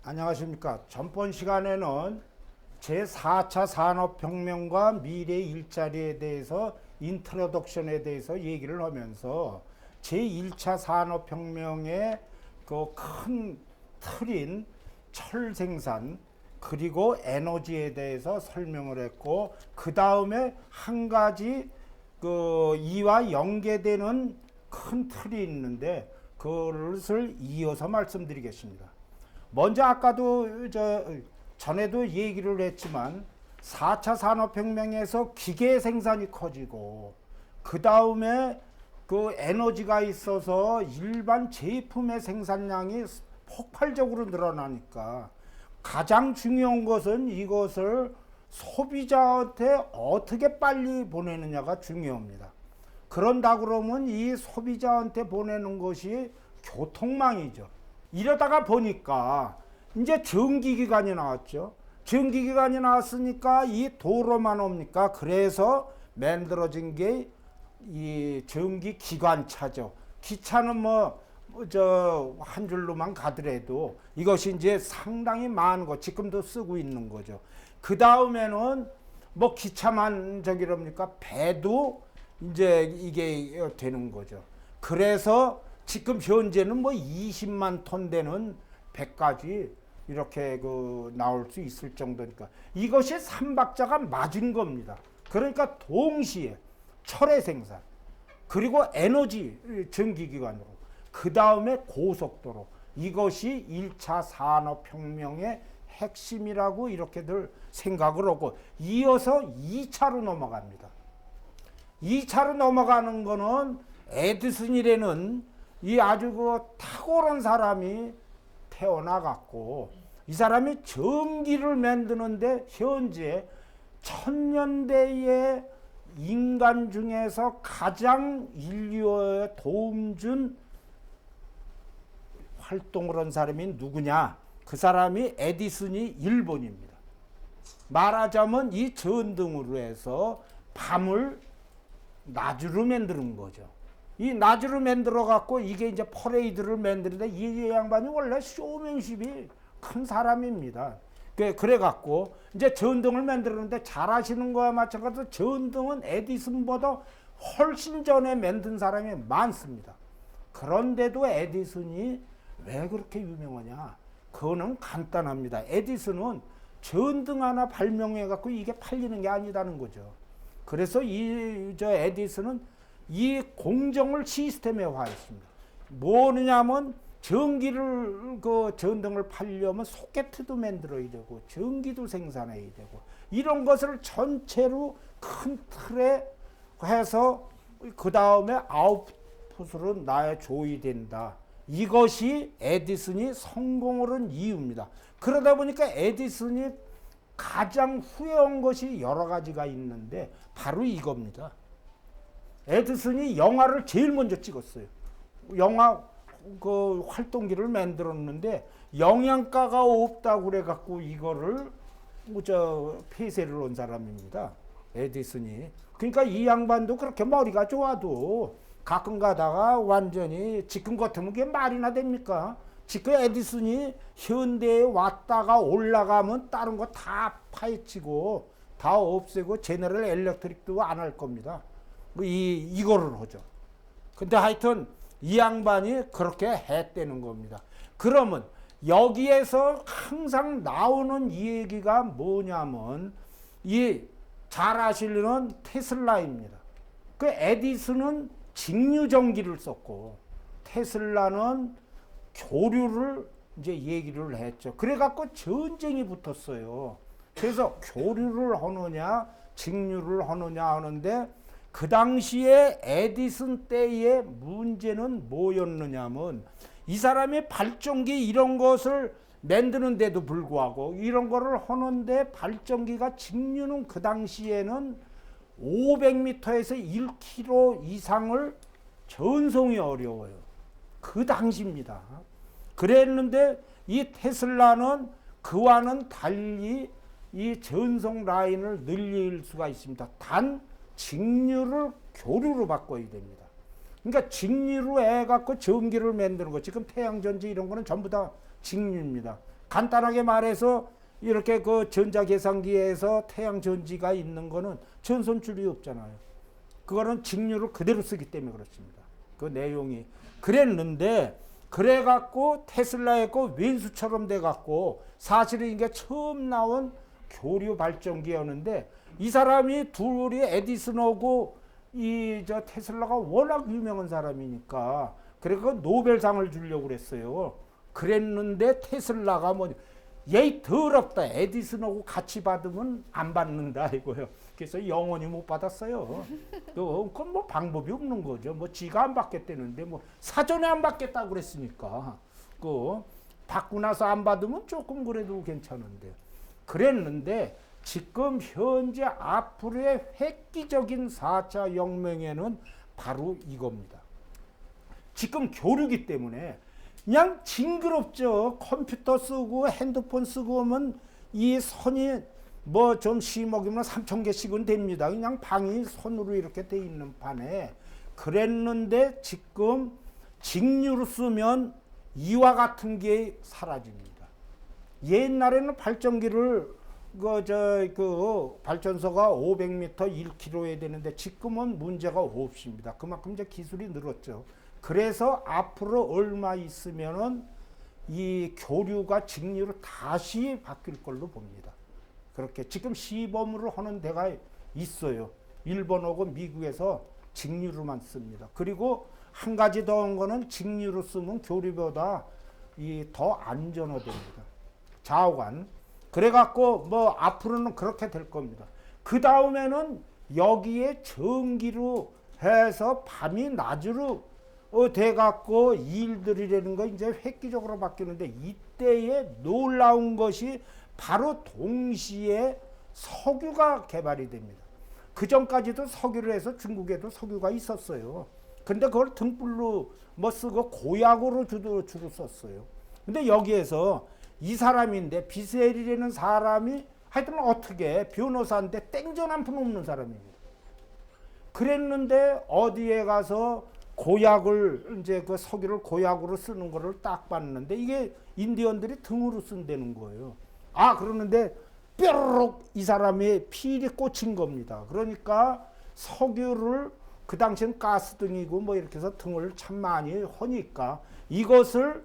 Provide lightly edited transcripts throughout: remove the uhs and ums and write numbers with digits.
안녕하십니까. 전번 시간에는 제4차 산업혁명과 미래 일자리에 대해서 인트로덕션에 대해서 얘기를 하면서 제1차 산업혁명의 그 큰 틀인 철 생산 그리고 에너지에 대해서 설명을 했고, 그 다음에 한 가지 그 이와 연계되는 큰 틀이 있는데 그것을 이어서 말씀드리겠습니다. 먼저 아까도 전에도 얘기를 했지만 4차 산업혁명에서 기계 생산이 커지고 그 다음에 그 에너지가 있어서 일반 제품의 생산량이 폭발적으로 늘어나니까 가장 중요한 것은 이것을 소비자한테 어떻게 빨리 보내느냐가 중요합니다. 그런다 그러면 이 소비자한테 보내는 것이 교통망이죠. 이러다가 보니까 이제 전기기관이 나왔죠. 전기기관이 나왔으니까 이 도로만 옵니까? 그래서 만들어진 게 이 전기기관차죠. 기차는 한 줄로만 가더라도 이것이 이제 상당히 많은 거 지금도 쓰고 있는 거죠. 그 다음에는 기차만 저기랍니까? 배도 이제 이게 되는 거죠. 그래서 지금 현재는 20만 톤 되는 배까지 이렇게 나올 수 있을 정도니까 이것이 삼박자가 맞은 겁니다. 그러니까 동시에 철의 생산 그리고 에너지 전기기관으로 그 다음에 고속도로, 이것이 1차 산업혁명의 핵심이라고 이렇게들 생각을 하고 이어서 2차로 넘어갑니다. 2차로 넘어가는 거는 에디슨이라는 이 아주 탁월한 사람이 태어나갔고, 이 사람이 전기를 만드는데 현재 1000년대의 인간 중에서 가장 인류에 도움 준 활동을 한 사람이 누구냐? 그 사람이 에디슨이 일본입니다. 말하자면 이 전등으로 해서 밤을 낮으로 만드는 거죠. 이 낮으로 만들어 갖고 이게 이제 퍼레이드를 만드는데 이 양반이 원래 쇼맨십이 큰 사람입니다. 그래 갖고 이제 전등을 만들었는데 잘하시는 거와 마찬가지로 전등은 에디슨보다 훨씬 전에 만든 사람이 많습니다. 그런데도 에디슨이 왜 그렇게 유명하냐? 그거는 간단합니다. 에디슨은 전등 하나 발명해 갖고 이게 팔리는 게 아니다는 거죠. 그래서 에디슨은 이 공정을 시스템화했습니다. 뭐냐면 전기를 전등을 팔려면 소켓도 만들어야 되고 전기도 생산해야 되고 이런 것을 전체로 큰 틀에 해서 그 다음에 아웃풋으로 놔줘야 된다. 이것이 에디슨이 성공을 한 이유입니다. 그러다 보니까 에디슨이 가장 후회한 것이 여러 가지가 있는데 바로 이겁니다. 에디슨이 영화를 제일 먼저 찍었어요. 영화 활동기를 만들었는데 영양가가 없다고 그래 갖고 이거를 폐쇄를 한 사람입니다. 에디슨이. 그러니까 이 양반도 그렇게 머리가 좋아도 가끔 가다가 완전히 지금 같으면 그게 말이나 됩니까? 지금 에디슨이 현대에 왔다가 올라가면 다른 거 다 파헤치고 다 없애고 제너럴 일렉트릭도 안 할 겁니다. 이거를 하죠. 근데 하여튼 이 양반이 그렇게 했다는 겁니다. 그러면 여기에서 항상 나오는 이 얘기가 뭐냐면 잘 아시는 테슬라입니다. 그 에디슨은 직류전기를 썼고 테슬라는 교류를 이제 얘기를 했죠. 그래갖고 전쟁이 붙었어요. 그래서 교류를 하느냐 직류를 하느냐 하는데 그 당시에 에디슨 때의 문제는 뭐였느냐면 이 사람이 발전기 이런 것을 만드는데도 불구하고 이런 거를 하는데 발전기가 직류는 그 당시에는 500m에서 1km 이상을 전송이 어려워요. 그 당시입니다. 그랬는데 이 테슬라는 그와는 달리 이 전송 라인을 늘릴 수가 있습니다. 단 직류를 교류로 바꿔야 됩니다. 그러니까 직류로 해갖고 전기를 만드는 거, 지금 태양전지 이런 거는 전부 다 직류입니다. 간단하게 말해서 이렇게 그 전자계산기에서 태양 전지가 있는 거는 전선줄이 없잖아요. 그거는 직류를 그대로 쓰기 때문에 그렇습니다. 그 내용이 그랬는데 그래갖고 테슬라의 거 왼수처럼 돼갖고 사실은 이게 처음 나온 교류 발전기였는데 이 사람이 둘이 에디슨하고 이 저 테슬라가 워낙 유명한 사람이니까 그래서 노벨상을 주려고 그랬어요. 그랬는데 테슬라가 뭐 얘 더럽다. 에디슨하고 같이 받으면 안 받는다 이거요. 그래서 영원히 못 받았어요. 그건 뭐 방법이 없는 거죠. 뭐 지가 안 받겠다는데 뭐 사전에 안 받겠다고 그랬으니까 그 받고 나서 안 받으면 조금 그래도 괜찮은데 그랬는데 지금 현재 앞으로의 획기적인 4차 혁명에는 바로 이겁니다. 지금 교류기 때문에 그냥 징그럽죠. 컴퓨터 쓰고 핸드폰 쓰고 하면 이 선이 뭐 좀 심먹이면 3,000개씩은 됩니다. 그냥 방이 선으로 이렇게 돼 있는 판에 그랬는데 지금 직류로 쓰면 이와 같은 게 사라집니다. 옛날에는 발전기를 그 발전소가 500m 1km에 되는데 지금은 문제가 없습니다. 그만큼 이제 기술이 늘었죠. 그래서 앞으로 얼마 있으면은 이 교류가 직류로 다시 바뀔 걸로 봅니다. 그렇게 지금 시범으로 하는 데가 있어요. 일본하고 미국에서 직류로만 씁니다. 그리고 한 가지 더 한 거는 직류로 쓰면 교류보다 이 더 안전하답니다. 좌우간. 그래갖고 뭐 앞으로는 그렇게 될 겁니다. 그 다음에는 여기에 전기로 해서 밤이 낮으로 돼갖고 일들이라는 거 이제 획기적으로 바뀌는데 이때에 놀라운 것이 바로 동시에 석유가 개발이 됩니다. 그 전까지도 석유를 해서 중국에도 석유가 있었어요. 근데 그걸 등불로 뭐 쓰고 고약으로 주로 썼어요. 근데 여기에서 이 사람인데 비세리라는 사람이 하여튼 어떻게 변호사인데 땡전 한 푼 없는 사람입니다. 그랬는데 어디에 가서 고약을 이제 그 석유를 고약으로 쓰는 거를 딱 봤는데 이게 인디언들이 등으로 쓴다는 거예요. 아 그러는데 뾰로록 이 사람의 필이 꽂힌 겁니다. 그러니까 석유를 그 당시엔 가스등이고 뭐 이렇게 해서 등을 참 많이 하니까 이것을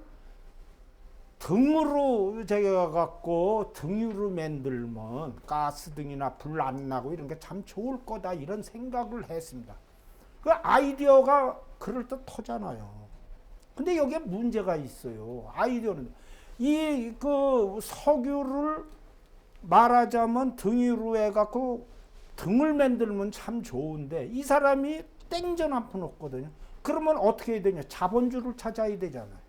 등으로 제가 갖고 등유로 만들면 가스등이나 불 안 나고 이런 게 참 좋을 거다 이런 생각을 했습니다. 그 아이디어가 그럴듯하잖아요. 근데 여기에 문제가 있어요. 아이디어는 이 그 석유를 말하자면 등유로 해갖고 등을 만들면 참 좋은데 이 사람이 땡전 한 푼 없거든요. 그러면 어떻게 해야 되냐? 자본주를 찾아야 되잖아요.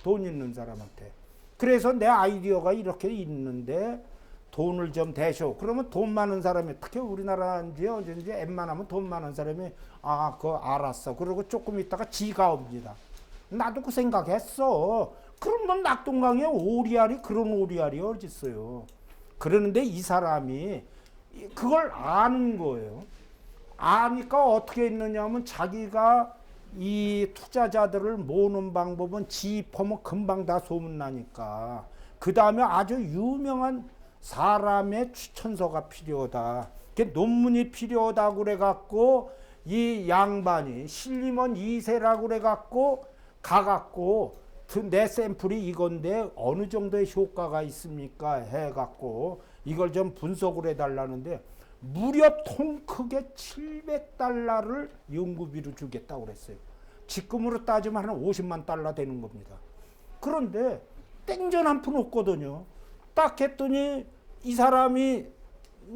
돈 있는 사람한테. 그래서 내 아이디어가 이렇게 있는데 돈을 좀 대쇼. 그러면 돈 많은 사람이 특히 우리나라인지 어딘지 웬만하면 돈 많은 사람이 아 그거 알았어. 그리고 조금 있다가 지가 옵니다. 나도 그 생각했어. 그러면 낙동강에 오리알이 그런 오리알이 어디 있어요. 그러는데 이 사람이 그걸 아는 거예요. 아니까 어떻게 했느냐면 자기가 이 투자자들을 모으는 방법은 지입하면 금방 다 소문나니까 그 다음에 아주 유명한 사람의 추천서가 필요하다. 논문이 필요하다고 그래갖고 이 양반이 실리먼 2세라고 그래갖고 가갖고 내 샘플이 이건데 어느 정도의 효과가 있습니까 해갖고 이걸 좀 분석을 해달라는데 무려 통 크게 $700를 연구비로 주겠다고 그랬어요. 지금으로 따지면 한 50만 달러 되는 겁니다. 그런데 땡전 한 푼 없거든요. 딱 했더니 이 사람이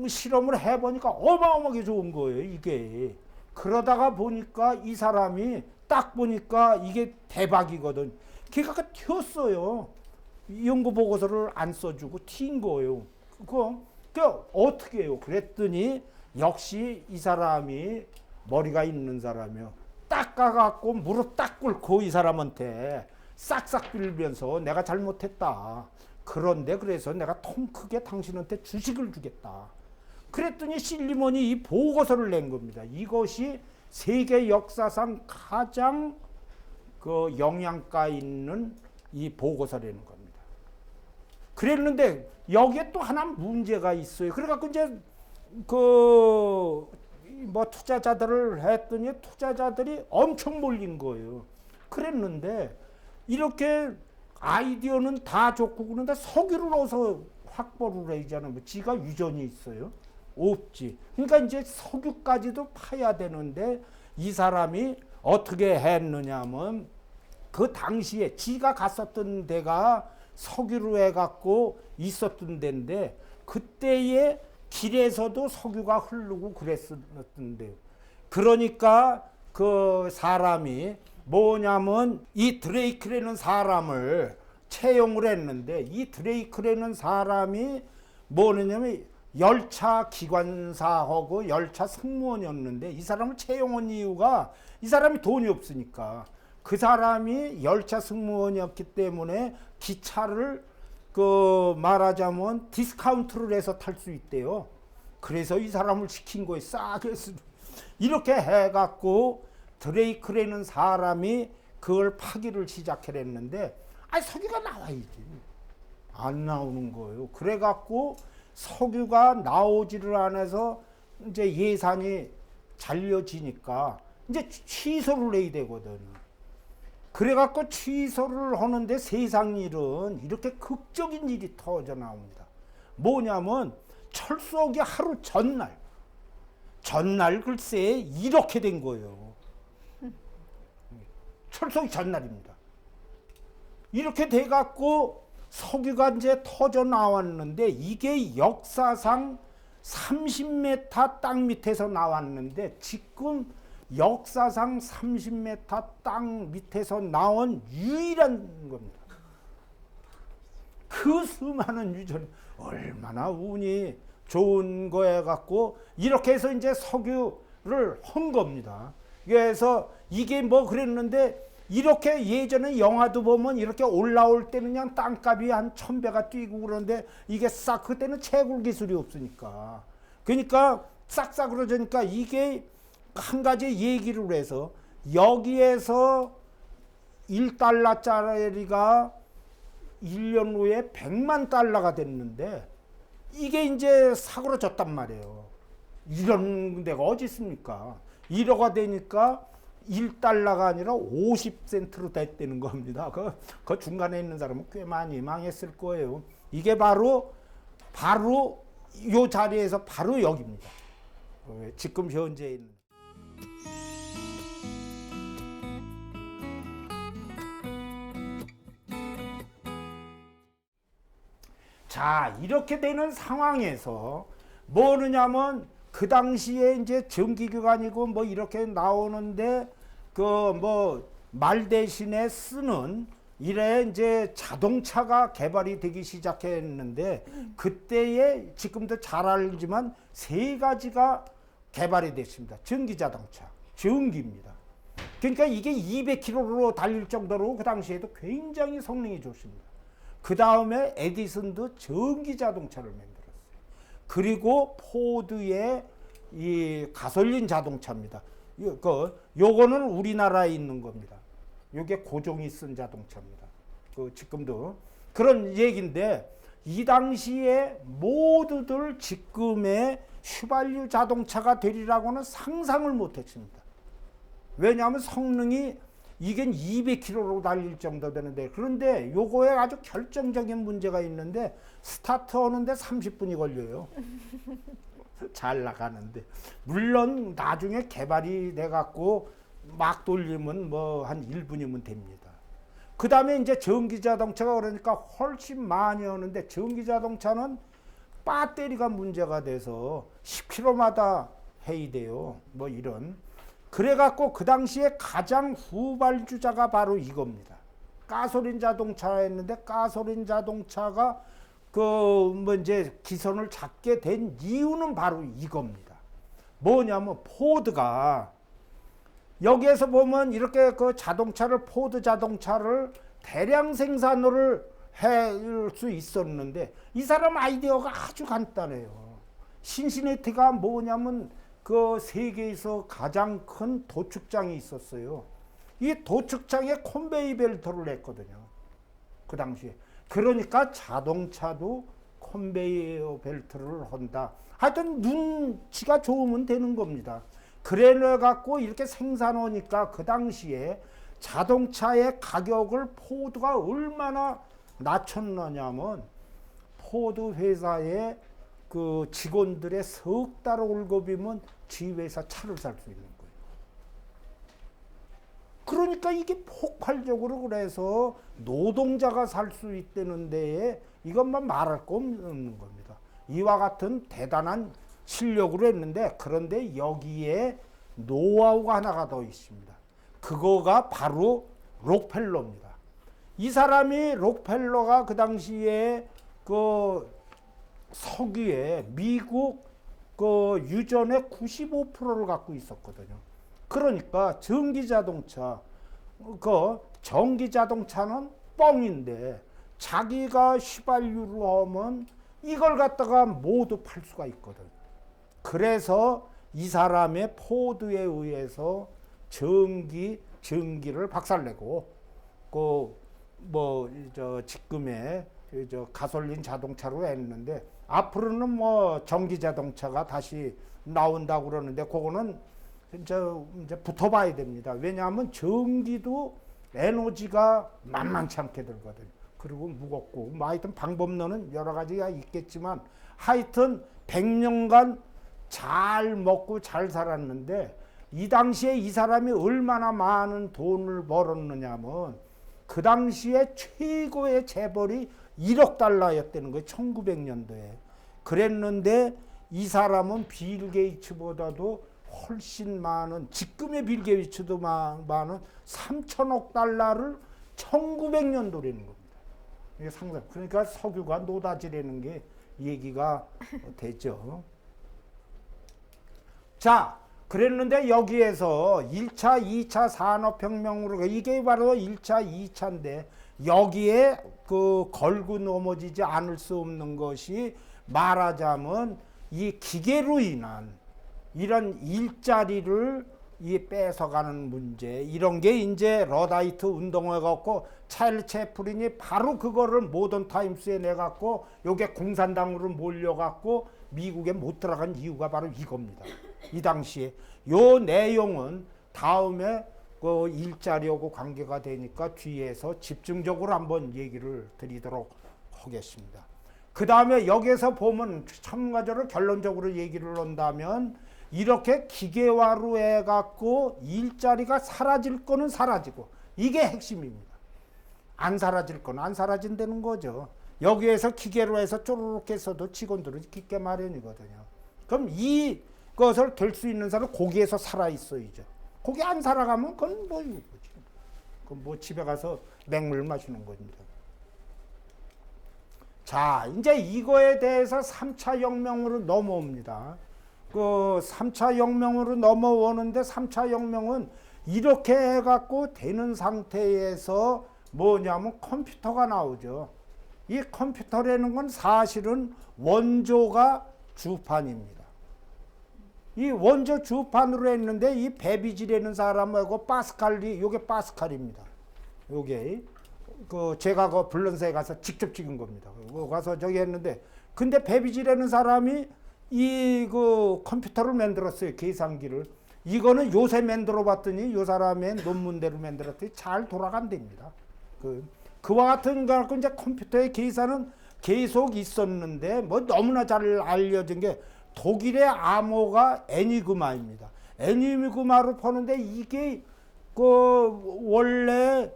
실험을 해보니까 어마어마하게 좋은 거예요, 이게. 그러다가 보니까 이 사람이 딱 보니까 이게 대박이거든. 걔가 튀었어요. 연구 보고서를 안 써주고 튄 거예요. 그 어떻게 해요? 그랬더니 역시 이 사람이 머리가 있는 사람이요. 딱 가갖고 무릎 딱 꿇고 이 사람한테 싹싹 빌면서 내가 잘못했다. 그런데 그래서 내가 통 크게 당신한테 주식을 주겠다. 그랬더니 실리먼이 이 보고서를 낸 겁니다. 이것이 세계 역사상 가장 그 영양가 있는 이 보고서라는 겁니다. 그랬는데 여기에 또 하나 문제가 있어요. 그래갖고 이제 그 뭐 투자자들을 했더니 투자자들이 엄청 몰린 거예요. 그랬는데 이렇게 아이디어는 다 좋고 그런데 석유를 어디서 확보를 해야잖아요. 뭐 지가 유전이 있어요? 없지. 그러니까 이제 석유까지도 파야 되는데 이 사람이 어떻게 했느냐면 그 당시에 지가 갔었던 데가 석유로 해갖고 있었던 데인데 그때에 길에서도 석유가 흐르고 그랬었던데요. 그러니까 그 사람이 뭐냐면 이 드레이크라는 사람을 채용을 했는데 이 드레이크라는 사람이 뭐냐면 열차 기관사하고 열차 승무원이었는데 이 사람을 채용한 이유가 이 사람이 돈이 없으니까 그 사람이 열차 승무원이었기 때문에 기차를 그 말하자면 디스카운트를 해서 탈 수 있대요. 그래서 이 사람을 시킨 거예요. 싸게 이렇게 해갖고 드레이크라는 사람이 그걸 파기를 시작했는데 아니 석유가 나와야지. 안 나오는 거예요. 그래갖고 석유가 나오지를 않아서 이제 예산이 잘려지니까 이제 취소를 해야 되거든. 그래갖고 취소를 하는데 세상 일은 이렇게 극적인 일이 터져 나옵니다. 뭐냐면 철수하기 하루 전날 글쎄 이렇게 된 거예요. 철수하기 전날입니다. 이렇게 돼갖고 석유가 이제 터져 나왔는데 이게 역사상 30m 땅 밑에서 나왔는데 지금 역사상 30m 땅 밑에서 나온 유일한 겁니다. 그 수많은 유전 얼마나 운이 좋은 거에 갖고 이렇게 해서 이제 석유를 한 겁니다. 그래서 이게 뭐 그랬는데 이렇게 예전에 영화도 보면 이렇게 올라올 때는 그냥 땅값이 한 1000배가 뛰고 그러는데 이게 싹 그때는 채굴 기술이 없으니까 그러니까 싹싹 그러니까 이게 한 가지 얘기를 해서 여기에서 1달러짜리가 1년 후에 100만 달러가 됐는데 이게 이제 사그러졌단 말이에요. 이런 데가 어디 있습니까? 1호가 되니까 1달러가 아니라 50센트로 됐다는 겁니다. 그 중간에 있는 사람은 꽤 많이 망했을 거예요. 이게 바로 이 자리에서 바로 여기입니다. 지금 현재 있는. 자, 이렇게 되는 상황에서 뭐느냐면 그 당시에 이제 전기기관이고 뭐 이렇게 나오는데 그 뭐 말 대신에 쓰는 이래 이제 자동차가 개발이 되기 시작했는데 그때에 지금도 잘 알지만 세 가지가 개발이 됐습니다. 전기자동차, 전기입니다. 그러니까 이게 200km로 달릴 정도로 그 당시에도 굉장히 성능이 좋습니다. 그 다음에 에디슨도 전기자동차를 만들었어요. 그리고 포드의 이 가솔린 자동차입니다. 요거는 우리나라에 있는 겁니다. 요게 고종이 쓴 자동차입니다. 지금도 그런 얘기인데 이 당시에 모두들 지금의 휘발유 자동차가 되리라고는 상상을 못했습니다. 왜냐하면 성능이 이게 200km로 달릴 정도 되는데 그런데 요거에 아주 결정적인 문제가 있는데 스타트 하는데 30분이 걸려요. 잘 나가는데 물론 나중에 개발이 돼 갖고 막 돌리면 뭐 한 1분이면 됩니다. 그 다음에 이제 전기자동차가 그러니까 훨씬 많이 오는데 전기자동차는 배터리가 문제가 돼서 10km마다 해야 돼요. 뭐 이런. 그래갖고 그 당시에 가장 후발주자가 바로 이겁니다. 가솔린 자동차였는데 가솔린 자동차가 뭐 이제 기선을 잡게 된 이유는 바로 이겁니다. 뭐냐면 포드가 여기에서 보면 이렇게 그 자동차를 포드 자동차를 대량 생산을 할 수 있었는데 이 사람 아이디어가 아주 간단해요. 신시내티가 뭐냐면 그 세계에서 가장 큰 도축장이 있었어요. 이 도축장에 컨베이 벨트를 했거든요. 그 당시에. 그러니까 자동차도 컨베이어 벨트를 한다. 하여튼 눈치가 좋으면 되는 겁니다. 그래 갖고 이렇게 생산하니까 그 당시에 자동차의 가격을 포드가 얼마나 낮췄느냐면 포드 회사의 그 직원들의 석 달 월급이면 지 회사 차를 살 수 있는 거예요. 그러니까 이게 폭발적으로 그래서 노동자가 살 수 있다는 데에 이것만 말할 거 없는 겁니다. 이와 같은 대단한 실력으로 했는데 그런데 여기에 노하우가 하나가 더 있습니다. 그거가 바로 록펠러입니다. 이 사람이 록펠러가 그 당시에 그 석유에 미국 그 유전의 95%를 갖고 있었거든요. 그러니까 전기자동차, 그 전기자동차는 뻥인데 자기가 휘발유로 하면 이걸 갖다가 모두 팔 수가 있거든. 그래서 이 사람의 포드에 의해서 전기를 박살내고 지금의 가솔린 자동차로 했는데 앞으로는 뭐 전기 자동차가 다시 나온다고 그러는데 그거는 이제 붙어봐야 됩니다. 왜냐하면 전기도 에너지가 만만치 않게 들거든요. 그리고 무겁고 뭐 하여튼 방법론은 여러 가지가 있겠지만 하여튼 100년간 잘 먹고 잘 살았는데 이 당시에 이 사람이 얼마나 많은 돈을 벌었느냐면 그 당시에 최고의 재벌이 1억 달러였다는 거예요. 1900년도에. 그랬는데 이 사람은 빌 게이츠보다도 훨씬 많은, 지금의 빌 게이츠도 많은 3천억 달러를 1900년도라는 겁니다. 이게 상상. 그러니까 석유가 노다지라는 게 얘기가 되죠. 자, 그랬는데 여기에서 1차, 2차 산업혁명으로 이게 바로 1차, 2차인데 여기에 그 걸고 넘어지지 않을 수 없는 것이 말하자면 이 기계로 인한 이런 일자리를 뺏어가는 문제, 이런 게 이제 러다이트 운동회 갖고 찰리 채플린이 바로 그거를 모던 타임스에 내갖고 요게 공산당으로 몰려갖고 미국에 못 들어간 이유가 바로 이겁니다. 이 당시에 요 내용은 다음에 그 일자리하고 관계가 되니까 뒤에서 집중적으로 한번 얘기를 드리도록 하겠습니다. 그 다음에 여기에서 보면 첨가적으로 결론적으로 얘기를 한다면 이렇게 기계화로 해갖고 일자리가 사라질 거는 사라지고 이게 핵심입니다. 안 사라질 거는 안 사라진다는 거죠. 여기에서 기계로 해서 쪼르륵 해서도 직원들은 기계 마련이거든요. 그럼 이것을 될 수 있는 사람은 거기에서 살아있어야죠. 거기 안 살아가면 그건 뭐 집에 가서 맹물 마시는 겁니다. 자, 이제 이거에 대해서 3차 혁명으로 넘어옵니다. 그 3차 혁명으로 넘어오는데 3차 혁명은 이렇게 해갖고 되는 상태에서 뭐냐면 컴퓨터가 나오죠. 이 컴퓨터라는 건 사실은 원조가 주판입니다. 이 원조 주판으로 했는데 이 베비지라는 사람하고 파스칼이, 요게 파스칼입니다. 요게 제가 그 블런스에 가서 직접 찍은 겁니다. 가서 저기 했는데 근데 베비지라는 사람이 이 그 컴퓨터를 만들었어요. 계산기를. 이거는 요새 만들어 봤더니 요 사람의 논문대로 만들었더니 잘 돌아간답니다. 그와 같은 거 갖고 이제 컴퓨터의 계산은 계속 있었는데 뭐 너무나 잘 알려진 게 독일의 암호가 에니그마입니다. 에니그마로 푸는데 이게 원래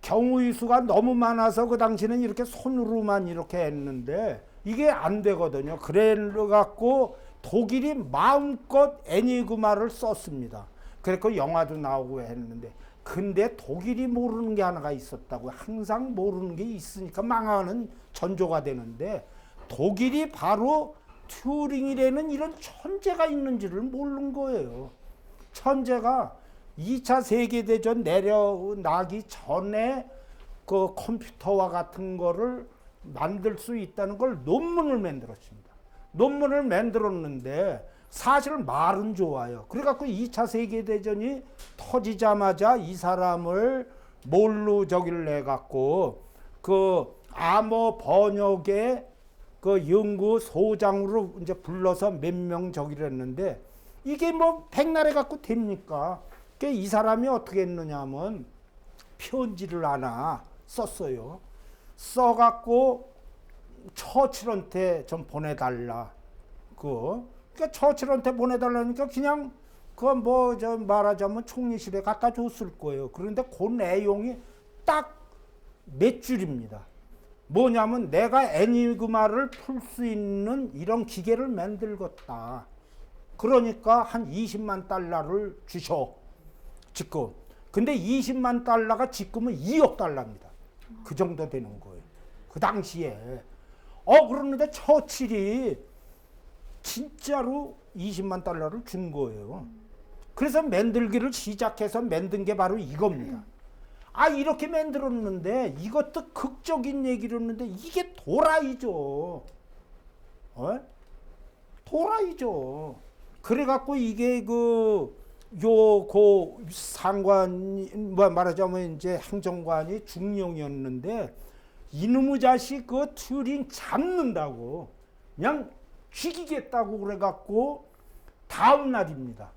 경우의 수가 너무 많아서 그 당시는 이렇게 손으로만 이렇게 했는데 이게 안 되거든요. 그래 갖고 독일이 마음껏 에니그마를 썼습니다. 그래서 영화도 나오고 했는데 근데 독일이 모르는 게 하나가 있었다고. 항상 모르는 게 있으니까 망하는 전조가 되는데 독일이 바로 튜링이라는 이런 천재가 있는지를 모르는 거예요. 천재가 2차 세계대전 내려나기 전에 그 컴퓨터와 같은 거를 만들 수 있다는 걸 논문을 만들었습니다. 논문을 만들었는데 사실 말은 좋아요. 그래갖고 2차 세계대전이 터지자마자 이 사람을 뭘로 저기를 내 갖고 그 암호 번역의 그 연구소장으로 이제 불러서 몇 명 저기를 했는데 이게 뭐 백날에 갖고 됩니까? 이 사람이 어떻게 했느냐면 편지를 하나 썼어요. 써갖고 처칠한테 좀 보내달라. 그러니까 처칠한테 보내달라니까 그냥 그 뭐 저 말하자면 총리실에 갖다 줬을 거예요. 그런데 그 내용이 딱 몇 줄입니다. 뭐냐면 내가 애니그마를 풀 수 있는 이런 기계를 만들겠다. 그러니까 한 20만 달러를 주셔. 지금. 근데 20만 달러가 지금은 2억 달러입니다. 그 정도 되는 거예요. 그 당시에. 그러는데 처칠이 진짜로 20만 달러를 준 거예요. 그래서 만들기를 시작해서 만든 게 바로 이겁니다. 이렇게 만들었는데 이것도 극적인 얘기를 했는데 이게 도라이죠. 도라이죠. 그래갖고 이게 상관이, 뭐 말하자면 이제 행정관이 중령이었는데 이놈의 자식 그 튜링 잡는다고 그냥 죽이겠다고 그래갖고 다음 날입니다.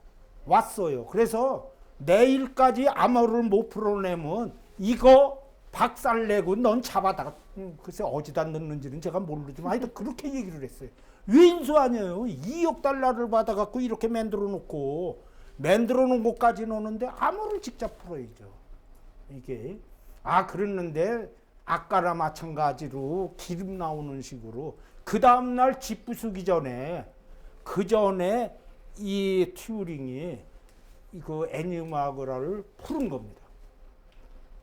왔어요. 그래서 내일까지 암호를 못 풀어내면 이거 박살내고 넌 잡아다가 글쎄 어디다 넣는지는 제가 모르지만 하여튼 그렇게 얘기를 했어요. 왼수 아니에요. 2억 달러를 받아갖고 이렇게 만들어 놓고 만들어 놓은 것까지 노는데 암호를 직접 풀어야죠. 이게 그랬는데 아까랑 마찬가지로 기름 나오는 식으로 그 다음날 집 부수기 전에 그 전에 이 튜링이 그 애니마그라를 푸른 겁니다.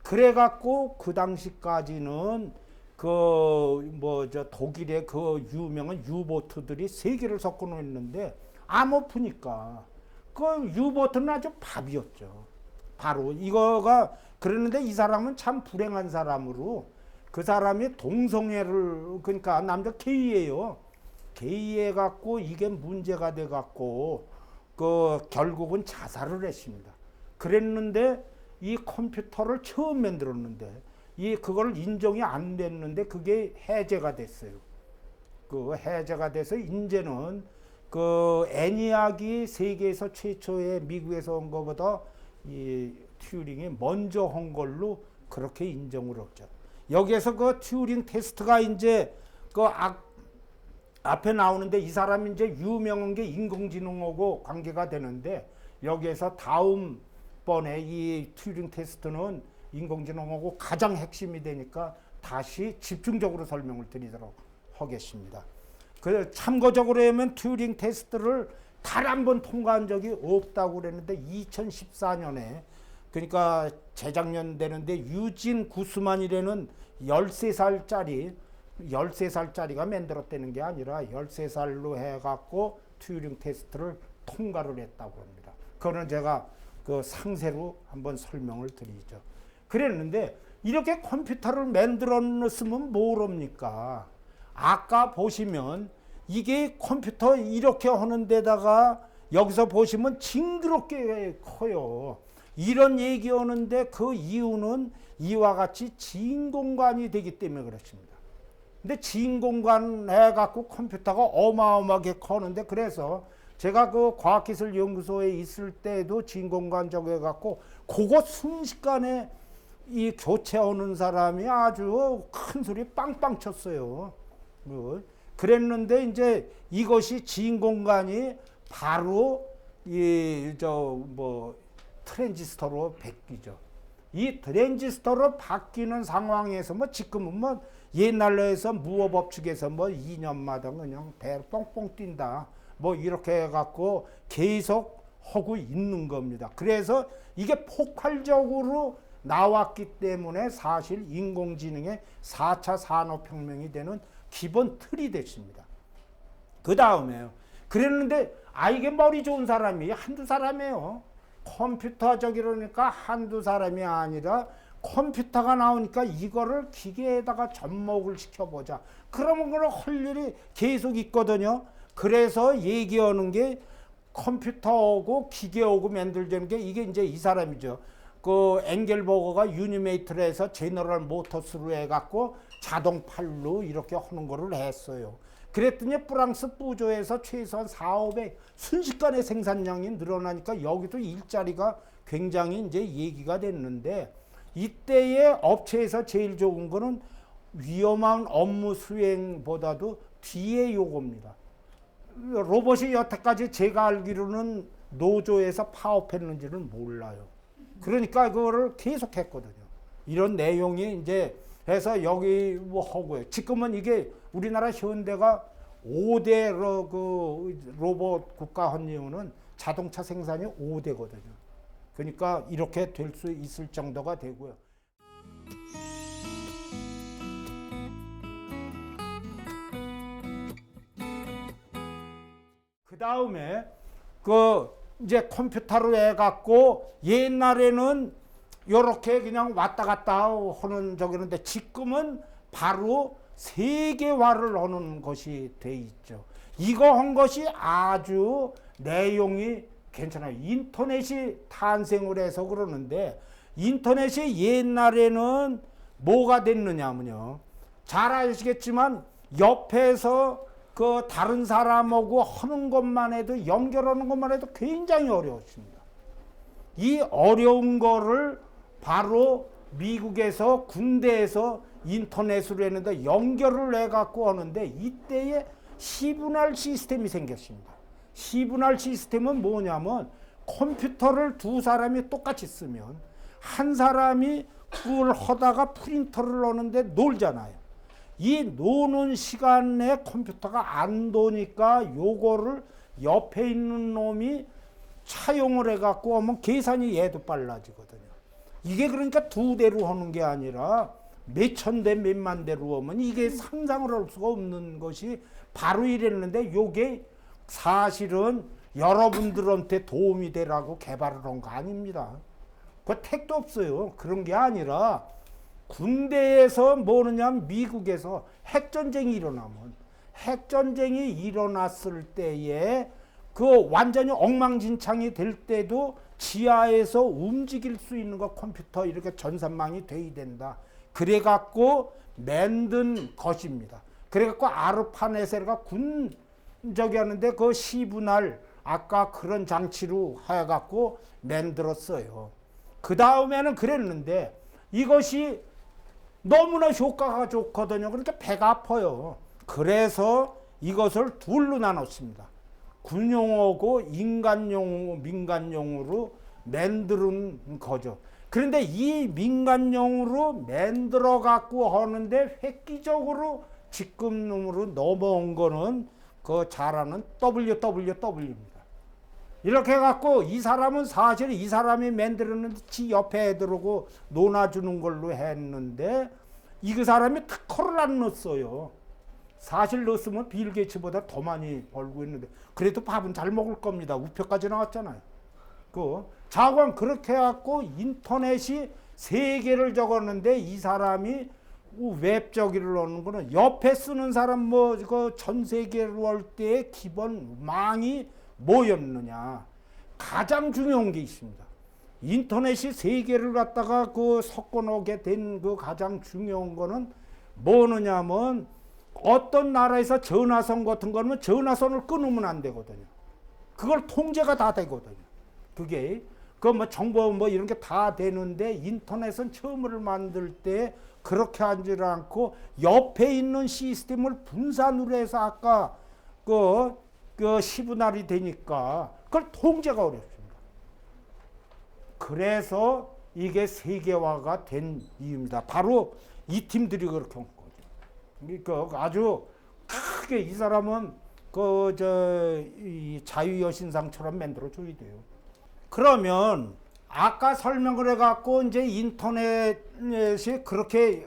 그래갖고 그 당시까지는 독일의 그 유명한 유보트들이 3개를 섞어 놓았는데 암호 푸니까 그 유보트는 아주 밥이었죠. 바로 이거가 그랬는데 이 사람은 참 불행한 사람으로 그 사람이 동성애를 그러니까 남자 게이예요. 게이해 갖고 이게 문제가 돼 갖고 결국은 자살을 했습니다. 그랬는데 이 컴퓨터를 처음 만들었는데 그걸 인정이 안 됐는데 그게 해제가 됐어요. 해제가 돼서 이제는 애니악이 세계에서 최초의 미국에서 온 것보다 이 튜링이 먼저 한 걸로 그렇게 인정을 했죠. 여기에서 튜링 테스트가 이제 앞에 나오는데 이 사람이 이제 유명한 게 인공지능하고 관계가 되는데 여기에서 다음번에 이 튜링 테스트는 인공지능하고 가장 핵심이 되니까 다시 집중적으로 설명을 드리도록 하겠습니다. 참고적으로 하면 튜링 테스트를 단 한 번 통과한 적이 없다고 그랬는데 2014년에 그러니까 재작년 되는데 유진 구스만이라는 13살짜리가 만들었다는 게 아니라 13살로 해갖고 튜링 테스트를 통과를 했다고 합니다. 그거는 제가 상세로 한번 설명을 드리죠. 그랬는데 이렇게 컴퓨터를 만들어 놨으면 뭐랍니까? 아까 보시면 이게 컴퓨터 이렇게 하는 데다가 여기서 보시면 징그럽게 커요. 이런 얘기하는데 그 이유는 이와 같이 진공관이 되기 때문에 그렇습니다. 근데 진공관 해갖고 컴퓨터가 어마어마하게 커는데 그래서 제가 과학기술연구소에 있을 때도 진공관 저거 해갖고 그거 순식간에 이 교체하는 사람이 아주 큰 소리 빵빵 쳤어요. 그랬는데 이제 이것이 진공관이 바로 트랜지스터로 바뀌죠. 이 트랜지스터로 바뀌는 상황에서 지금은 옛날로 해서 무어법칙에서 2년마다 그냥 배로 뻥뻥 뛴다. 이렇게 해갖고 계속 하고 있는 겁니다. 그래서 이게 폭발적으로 나왔기 때문에 사실 인공지능의 4차 산업혁명이 되는 기본 틀이 됐습니다. 그 다음에요. 그랬는데 이게 머리 좋은 사람이 한두 사람이에요. 컴퓨터 저기라니까 한두 사람이 아니라 컴퓨터가 나오니까 이거를 기계에다가 접목을 시켜보자. 그러면 그걸 할 일이 계속 있거든요. 그래서 얘기하는 게 컴퓨터하고 기계하고 만들자는 게 이게 이제 이 사람이죠. 그 앵겔버거가 유니메이트를 해서 제너럴 모터스로 해갖고 자동 팔로 이렇게 하는 거를 했어요. 그랬더니 프랑스 뿌조에서 최소한 4,500 순식간에 생산량이 늘어나니까 여기도 일자리가 굉장히 이제 얘기가 됐는데, 이때의 업체에서 제일 좋은 거는 위험한 업무 수행보다도 뒤에 요겁니다. 로봇이 여태까지 제가 알기로는 노조에서 파업했는지는 몰라요. 그러니까 그거를 계속 했거든요. 이런 내용이 이제 해서 여기 뭐 하고요. 지금은 이게 우리나라 현대가 5대 그 로봇 국가 한 이유는 자동차 생산이 5대거든요. 그러니까 이렇게 될 수 있을 정도가 되고요. 그 다음에 그 이제 컴퓨터로 해갖고 옛날에는 요렇게 그냥 왔다 갔다 하는 저기는데 지금은 바로 세계화를 하는 것이 돼 있죠. 이거 한 것이 아주 내용이 괜찮아요. 인터넷이 탄생을 해서 그러는데, 인터넷이 옛날에는 뭐가 됐느냐면요, 잘 아시겠지만 옆에서 그 다른 사람하고 하는 것만 해도, 연결하는 것만 해도 굉장히 어려웠습니다. 이 어려운 거를 바로 미국에서 군대에서 인터넷으로 했는데 연결을 해갖고 하는데, 이때에 시분할 시스템이 생겼습니다. 시분할 시스템은 뭐냐면, 컴퓨터를 두 사람이 똑같이 쓰면 한 사람이 그걸 하다가 프린터를 넣는데 놀잖아요. 이 노는 시간에 컴퓨터가 안 도니까 요거를 옆에 있는 놈이 차용을 해갖고 하면 계산이 얘도 빨라지거든요. 이게 그러니까 두 대로 하는 게 아니라 몇천 대 몇만 대로 하면 이게 상상을 할 수가 없는 것이 바로 이랬는데, 요게 사실은 여러분들한테 도움이 되라고 개발을 한 거 아닙니다. 그 택도 없어요. 그런 게 아니라 군대에서 뭐느냐면, 미국에서 핵전쟁이 일어나면, 핵전쟁이 일어났을 때에 그 완전히 엉망진창이 될 때도 지하에서 움직일 수 있는 거 컴퓨터 이렇게 전산망이 돼야 된다. 그래갖고 만든 것입니다. 그래갖고 아르파네셀가 군 저기 하는데 그 시분할 아까 그런 장치로 해갖고 만들었어요. 그 다음에는 그랬는데 이것이 너무나 효과가 좋거든요. 그러니까 배가 아파요. 그래서 이것을 둘로 나눴습니다. 군용하고 인간용, 민간용으로 만드는 거죠. 그런데 이 민간용으로 만들어 갖고 하는데 획기적으로 지금으로 넘어온 거는 그 잘하는 WWW입니다. 이렇게 해갖고 이 사람은 사실 이 사람이 만들었는데 지 옆에 애들하고 놀아주는 걸로 했는데, 이 그 사람이 특허를 안 넣었어요. 사실 넣었으면 빌 게이츠보다 더 많이 벌고 있는데, 그래도 밥은 잘 먹을 겁니다. 우표까지 나왔잖아요. 그 자관 그렇게 해갖고 인터넷이 세 개를 적었는데, 이 사람이 웹저기를 넣는 거는 옆에 쓰는 사람 뭐 그 전 세계로 할 때 기본 망이 뭐였느냐, 가장 중요한 게 있습니다. 인터넷이 세 개를 갖다가 그 섞어 놓게 된 그 가장 중요한 거는 뭐느냐면, 어떤 나라에서 전화선 같은 거는 전화선을 끊으면 안 되거든요. 그걸 통제가 다 되거든요. 그게 그 뭐 정보 뭐 이런 게 다 되는데, 인터넷은 처음을 만들 때 그렇게 하지 않고 옆에 있는 시스템을 분산으로 해서 아까 그 시분할이 되니까 그걸 통제가 어렵습니다. 그래서 이게 세계화가 된 이유입니다. 바로 이 팀들이 그렇게 한 거죠. 그러니까 아주 크게 이 사람은 이 자유여신상처럼 만들어 줘야 돼요. 그러면 아까 설명을 해갖고 이제 인터넷이 그렇게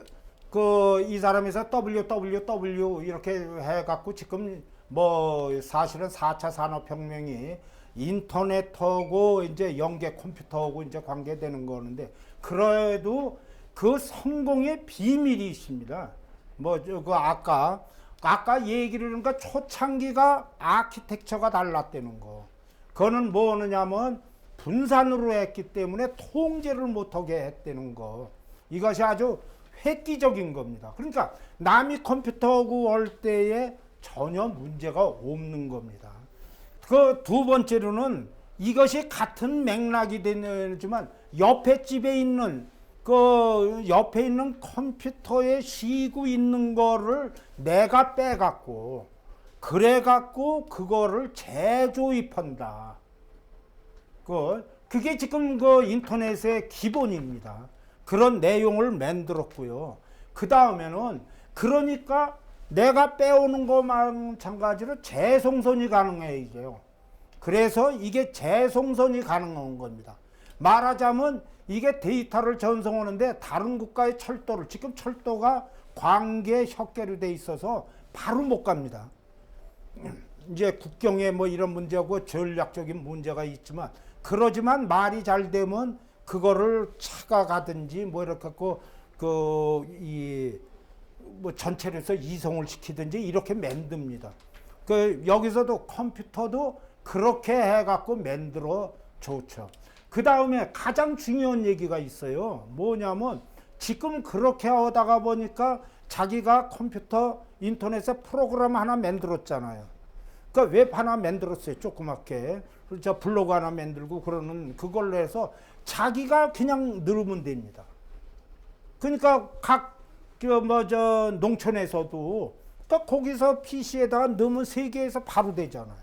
이 사람에서 WWW 이렇게 해갖고 지금 뭐 사실은 4차 산업혁명이 인터넷하고 이제 연계 컴퓨터하고 이제 관계되는 거는데, 그래도 그 성공의 비밀이 있습니다. 뭐 그 아까 얘기를 하니까 초창기가 아키텍처가 달랐다는 거. 그거는 뭐냐면 분산으로 했기 때문에 통제를 못하게 했다는 거. 이것이 아주 획기적인 겁니다. 그러니까 남이 컴퓨터하고 할 때에 전혀 문제가 없는 겁니다. 그 두 번째로는 이것이 같은 맥락이 되지만 옆에 집에 있는 그 옆에 있는 컴퓨터에 쉬고 있는 거를 내가 빼갖고 그래갖고 그거를 재조입한다. 그게 지금 그 인터넷의 기본입니다. 그런 내용을 만들었고요. 그 다음에는 그러니까 내가 빼오는 거 마찬가지로 재송선이 가능해요. 그래서 이게 재송선이 가능한 겁니다. 말하자면 이게 데이터를 전송하는데 다른 국가의 철도를 지금 철도가 관계 협계로 돼 있어서 바로 못 갑니다. 이제 국경에 뭐 이런 문제고 전략적인 문제가 있지만 그러지만 말이 잘 되면 그거를 차가 가든지 뭐 이렇게 갖고 뭐 전체로 해서 이송을 시키든지 이렇게 만듭니다. 여기서도 컴퓨터도 그렇게 해갖고 만들어 좋죠. 그 다음에 가장 중요한 얘기가 있어요. 뭐냐면 지금 그렇게 하다가 보니까 자기가 컴퓨터 인터넷에 프로그램 하나 만들었잖아요. 그러니까 웹 하나 만들었어요. 조그맣게. 저 블로그 하나 만들고 그러는 그걸로 해서 자기가 그냥 누르면 됩니다. 그러니까 각 농촌에서도 그러니까 거기서 PC에다가 넣으면 세계에서 바로 되잖아요.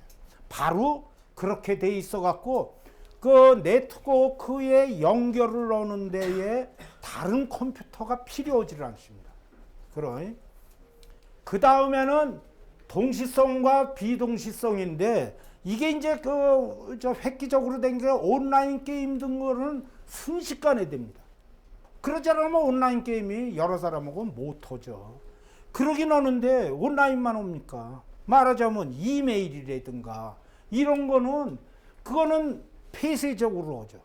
바로 그렇게 돼 있어 갖고 그 네트워크에 연결을 하는 데에 다른 컴퓨터가 필요하지 않습니다. 그 다음에는 동시성과 비동시성인데 이게 이제 획기적으로 된 게 온라인 게임 등 거는 순식간에 됩니다. 그러지 않으면 온라인 게임이 여러 사람하고 못 하죠. 그러긴 하는데 온라인만 옵니까? 말하자면 이메일이라든가 이런 거는 그거는 폐쇄적으로 하죠.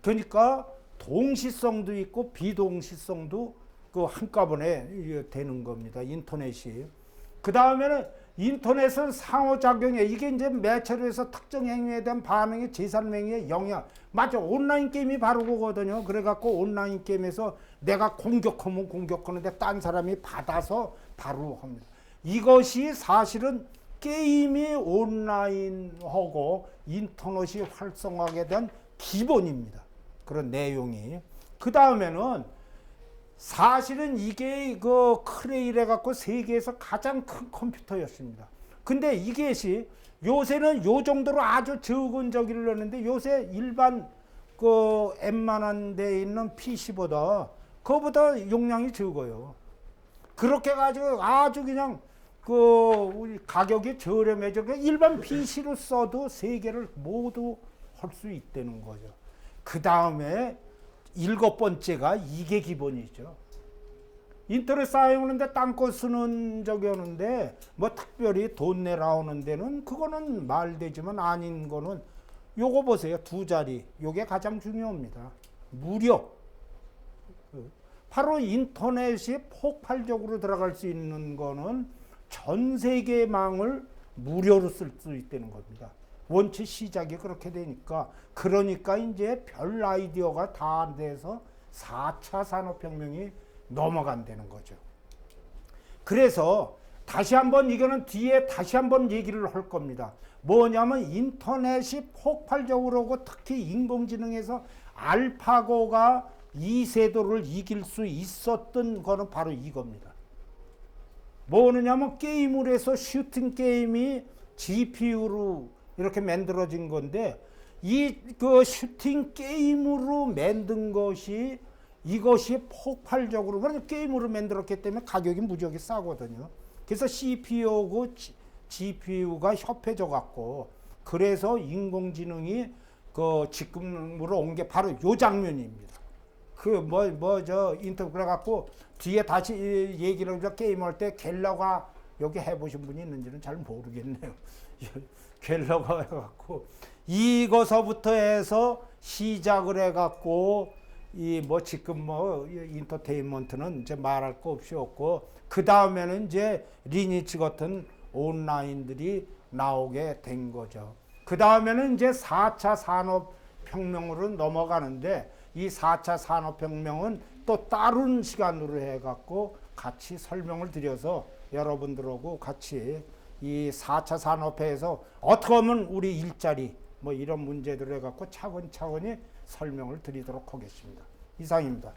그러니까 동시성도 있고 비동시성도 그 한꺼번에 되는 겁니다. 인터넷이. 그 다음에는 인터넷은 상호작용에 이게 이제 매체로 해서 특정 행위에 대한 반응의 제3행위의 영향. 맞아. 온라인 게임이 바로 그거거든요. 그래갖고 온라인 게임에서 내가 공격하면 공격하는데 딴 사람이 받아서 바로 합니다. 이것이 사실은 게임이 온라인하고 인터넷이 활성화하게 된 기본입니다. 그런 내용이. 그 다음에는 사실은 이게 그 크레일해 갖고 세계에서 가장 큰 컴퓨터였습니다. 근데 이것이 요새는 요 정도로 아주 적은 저기를 넣는데 요새 일반 그 웬만한 데 있는 PC보다 그거보다 용량이 적어요. 그렇게 가지고 아주 그냥 우리 가격이 저렴해져. 일반 PC로 써도 세 개를 모두 할 수 있다는 거죠. 그 다음에 7번째가 이게 기본이죠. 인터넷 사용하는데 땅콩 쓰는 적이 오는데 뭐 특별히 돈 내라 하는 데는 그거는 말되지만 아닌 거는 요거 보세요. 2자리. 요게 가장 중요합니다. 무료. 바로 인터넷이 폭발적으로 들어갈 수 있는 거는 전 세계 망을 무료로 쓸 수 있다는 겁니다. 원체 시작이 그렇게 되니까 그러니까 이제 별 아이디어가 다 안 돼서 4차 산업혁명이 넘어간다는 거죠. 그래서 다시 한번 이거는 뒤에 다시 한번 얘기를 할 겁니다. 뭐냐면 인터넷이 폭발적으로 오고 특히 인공지능에서 알파고가 이 세도를 이길 수 있었던 거는 바로 이겁니다. 뭐냐면 게임을 해서 슈팅 게임이 GPU로 이렇게 만들어진 건데 그 슈팅 게임으로 만든 것이 이것이 폭발적으로 그러니까 게임으로 만들었기 때문에 가격이 무지하게 싸거든요. 그래서 CPU하고 GPU가 협해져 갖고 그래서 인공지능이 그 지금으로 온 게 바로 요 장면입니다. 인터뷰 그래 갖고 뒤에 다시 얘기를 하면서 게임할 때 갤러가 여기 해보신 분이 있는지는 잘 모르겠네요. 갤러가 해갖고 이거서부터 해서 시작을 해갖고 지금 인터테인먼트는 이제 말할 거 없이 없고 그 다음에는 이제 리니치 같은 온라인들이 나오게 된 거죠. 그 다음에는 이제 4차 산업 산업혁명으로 넘어가는데 이 4차 산업혁명은 또 다른 시간으로 해갖고 같이 설명을 드려서 여러분들하고 같이 이 4차 산업화에서 어떻게 하면 우리 일자리 뭐 이런 문제들을 해갖고 차근차근히 설명을 드리도록 하겠습니다. 이상입니다.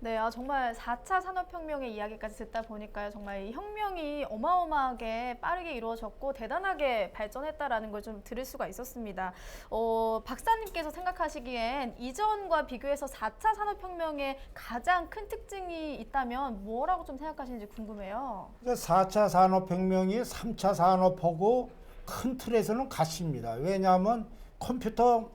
네, 정말 4차 산업혁명의 이야기까지 듣다 보니까요. 정말 이 혁명이 어마어마하게 빠르게 이루어졌고 대단하게 발전했다라는 걸 좀 들을 수가 있었습니다. 박사님께서 생각하시기엔 이전과 비교해서 4차 산업혁명의 가장 큰 특징이 있다면 뭐라고 좀 생각하시는지 궁금해요. 4차 산업혁명이 3차 산업하고 큰 틀에서는 같습니다. 왜냐하면 컴퓨터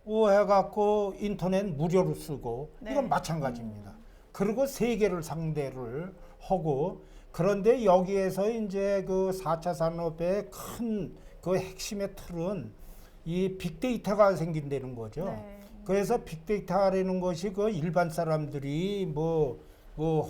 해갖고 인터넷 무료로 쓰고 네. 이건 마찬가지입니다. 그리고 세계를 상대를 하고 그런데 여기에서 이제 그 4차 산업의 큰 그 핵심의 틀은 이 빅데이터가 생긴다는 거죠. 네. 그래서 빅데이터라는 것이 그 일반 사람들이 뭐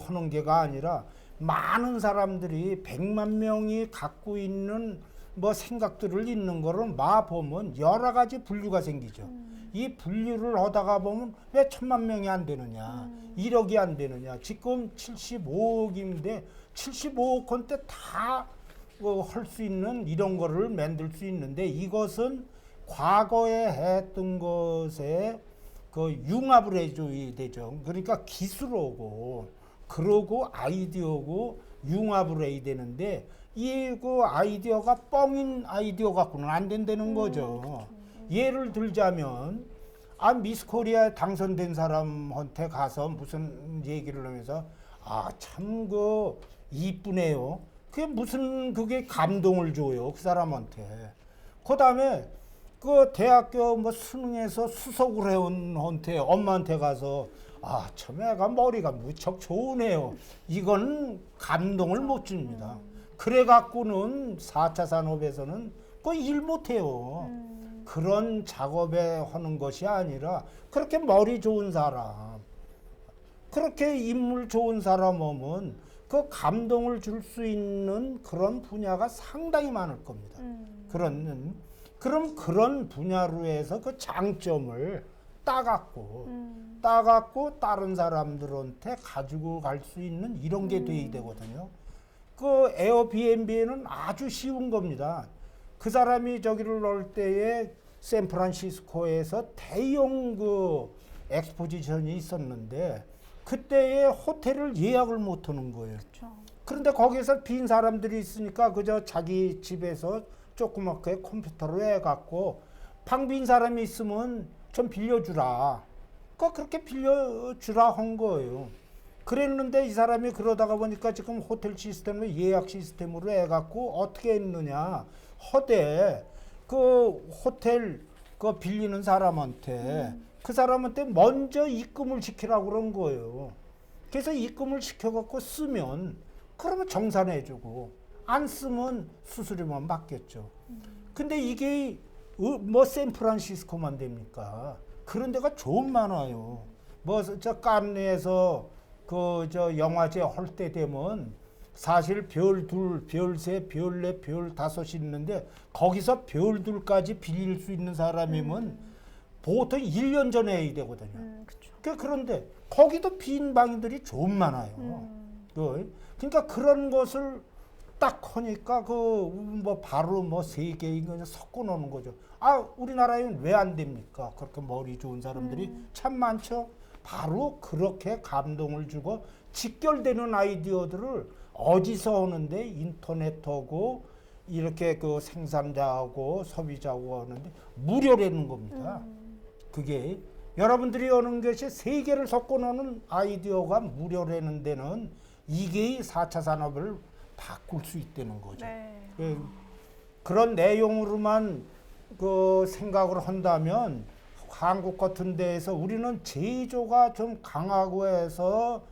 하는 게가 아니라 많은 사람들이 100만 명이 갖고 있는 뭐 생각들을 있는 거를 보면 여러 가지 분류가 생기죠. 이 분류를 하다가 보면 왜 1000만 명이 안 되느냐, 1억이 안 되느냐. 지금 75억인데 75억 건때 다 할 수 있는 이런 거를 만들 수 있는데 이것은 과거에 했던 것에 그 융합을 해줘야 되죠. 그러니까 기술하고 그러고 아이디어고 융합을 해야 되는데 이 그 아이디어가 뻥인 아이디어 갖고는 안 된다는 거죠. 예를 들자면 미스 코리아 당선된 사람한테 가서 무슨 얘기를 하면서 참 그 이쁘네요. 그게 무슨 그게 감동을 줘요 그 사람한테. 그 다음에 그 대학교 뭐 수능에서 수석을 해온 한테 엄마한테 가서 참 애가 머리가 무척 좋으네요. 이건 감동을 못 줍니다. 그래 갖고는 4차 산업에서는 그 일 못해요. 그런 작업에 하는 것이 아니라 그렇게 머리 좋은 사람, 그렇게 인물 좋은 사람 오면 그 감동을 줄 수 있는 그런 분야가 상당히 많을 겁니다. 그럼 그런 분야로 해서 그 장점을 따갖고 다른 사람들한테 가지고 갈 수 있는 이런 게 돼야 되거든요. 그 에어비앤비는 아주 쉬운 겁니다. 그 사람이 저기를 넣을 때에 샌프란시스코에서 대형 그 엑스포지션이 있었는데 그때에 호텔을 예약을 못 하는 거예요. 그쵸. 그런데 거기서 빈 사람들이 있으니까 그저 자기 집에서 조그맣게 컴퓨터로 해갖고 방 빈 사람이 있으면 좀 빌려주라. 그렇게 빌려주라 한 거예요. 그랬는데 이 사람이 그러다가 보니까 지금 호텔 시스템을 예약 시스템으로 해갖고 어떻게 했느냐. 허대 그 호텔 그 빌리는 사람한테 그 사람한테 먼저 입금을 시키라고 그런 거예요. 그래서 입금을 시켜갖고 쓰면 그러면 정산해주고 안 쓰면 수수료만 받겠죠. 근데 이게 뭐 샌프란시스코만 됩니까? 그런 데가 좀 많아요. 뭐 저 깐느에서 그 저 영화제 할 때 되면 사실 별 둘, 별 셋, 별 넷, 별 다섯 있는데 거기서 별 둘까지 빌릴 수 있는 사람이면 보통 1년 전에 해야 되거든요. 그런데 거기도 빈 방들이 좀 많아요. 그러니까 그런 것을 딱 하니까 뭐 바로 뭐 세계인 그냥 섞어 놓는 거죠. 우리나라에는 왜 안 됩니까? 그렇게 머리 좋은 사람들이 참 많죠. 바로 그렇게 감동을 주고 직결되는 아이디어들을 어디서 오는데 인터넷하고 이렇게 그 생산자하고 소비자하고 하는데 무료라는 겁니다. 그게 여러분들이 오는 것이 세계를 섞어 놓는 아이디어가 무료라는 데는 이게 4차 산업을 바꿀 수 있다는 거죠. 네. 그런 내용으로만 그 생각을 한다면 한국 같은 데에서 우리는 제조가 좀 강하고 해서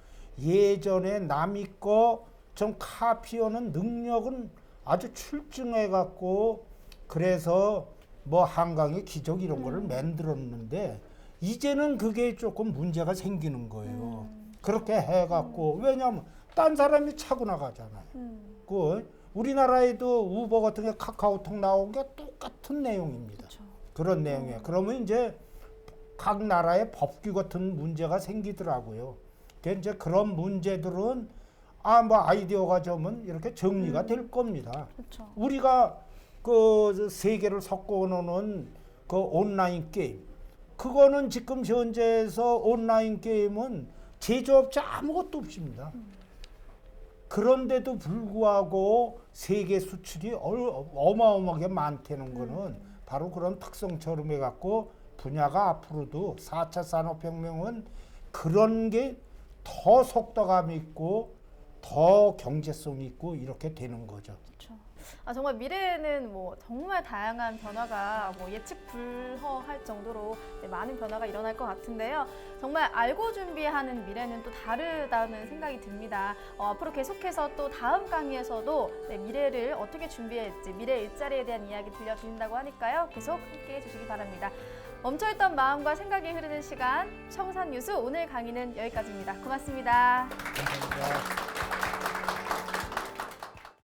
예전에 남이 거 좀 카피하는 능력은 아주 출중해 갖고 그래서 뭐 한강의 기적 이런 거를 만들었는데 이제는 그게 조금 문제가 생기는 거예요. 그렇게 해갖고 왜냐하면 딴 사람이 차고 나가잖아요. 그 우리나라에도 우버 같은 게 카카오톡 나온 게 똑같은 내용입니다. 그쵸. 그런 내용이에요. 그러면 이제 각 나라의 법규 같은 문제가 생기더라고요. 그러니까 이제 그런 문제들은 뭐 아이디어가 좀 이렇게 정리가 될 겁니다. 그렇죠. 우리가 그 세계를 섞어놓는 그 온라인 게임, 그거는 지금 현재에서 온라인 게임은 제조업자 아무것도 없습니다. 그런데도 불구하고 세계 수출이 어마어마하게 많다는 거는 바로 그런 특성처럼 해갖고 분야가 앞으로도 4차 산업혁명은 그런 게 더 속도감 있고 더 경제성이 있고 이렇게 되는 거죠. 그렇죠. 정말 미래에는 뭐 정말 다양한 변화가 뭐 예측 불허할 정도로 많은 변화가 일어날 것 같은데요. 정말 알고 준비하는 미래는 또 다르다는 생각이 듭니다. 앞으로 계속해서 또 다음 강의에서도 미래를 어떻게 준비할지 미래 일자리에 대한 이야기 들려드린다고 하니까요. 계속 함께해 주시기 바랍니다. 멈춰있던 마음과 생각이 흐르는 시간 청산뉴스 오늘 강의는 여기까지입니다. 고맙습니다. 감사합니다.